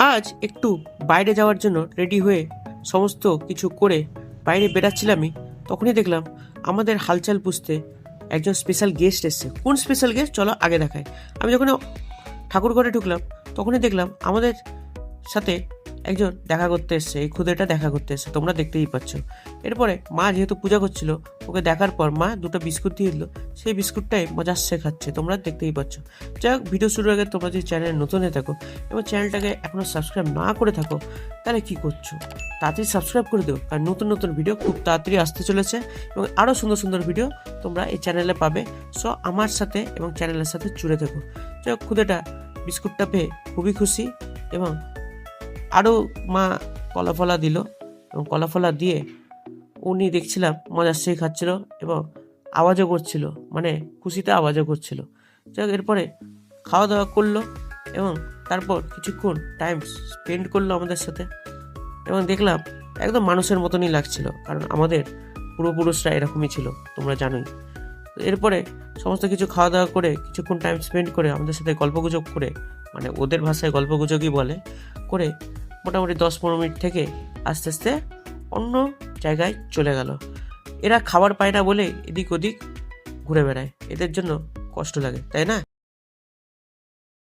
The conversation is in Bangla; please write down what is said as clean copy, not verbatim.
আজ একটু বাইরে যাওয়ার জন্য রেডি হয়ে সমস্ত কিছু করে বাইরে বেরাচ্ছিলামই, তখনই দেখলাম আমাদের হালচাল বুঝতে একজন স্পেশাল গেস্ট এসছে। কোন স্পেশাল গেস্ট চলো আগে দেখায়। আমি যখন ঠাকুর ঘরে ঢুকলাম তখনই দেখলাম আমাদের সাথে একজন দেখা করতে এসছে, এই খুদেটা দেখা করতে এসছে, তোমরা দেখতেই পাচ্ছ। এরপরে মা যেহেতু পূজা করছিল, ওকে দেখার পর মা দুটো বিস্কুট দিয়ে দিল, সেই বিস্কুটটাই মজাচ্ছে খাচ্ছে, তোমরা দেখতেই পাচ্ছ। যাই হোক, ভিডিও শুরুর আগে তোমরা যদি চ্যানেলে নতুন হয়ে থাকো এবং চ্যানেলটাকে এখনও সাবস্ক্রাইব না করে থাকো, তাহলে কি করছো? তাড়াতাড়ি সাবস্ক্রাইব করে দিও, কারণ নতুন নতুন ভিডিও খুব তাড়াতাড়ি আসতে চলেছে এবং আরও সুন্দর সুন্দর ভিডিও তোমরা এই চ্যানেলে পাবে। সো আমার সাথে এবং চ্যানেলের সাথে জুড়ে থেকো। যাই হোক, খুদেটা বিস্কুটটা পেয়ে খুবই খুশি এবং আরও মা কলাফলা দিল এবং কলাফলা দিয়ে উনি দেখছিলাম মজার খাচ্ছিল এবং আওয়াজও করছিল, মানে খুশিতে আওয়াজও করছিল। যাই হোক, এরপরে খাওয়া দাওয়া করলো এবং তারপর কিছুক্ষণ টাইম স্পেন্ড করলো আমাদের সাথে এবং দেখলাম একদম মানুষের মতনই লাগছিল, কারণ আমাদের পূর্বপুরুষরা এরকমই ছিল, তোমরা জানোই। এরপরে সমস্ত কিছু খাওয়া দাওয়া করে কিছুক্ষণ টাইম স্পেন্ড করে আমাদের সাথে গল্পগুজব করে, মানে ওদের ভাষায় গল্পগুজবই বলে, করে মোটামুটি 10-15 মিনিট থেকে আস্তে আস্তে অন্য জায়গায় চলে গেল। এরা খাবার পায় না বলে এদিক ওদিক ঘুরে বেড়ায়, এদের জন্য কষ্ট লাগে, তাই না?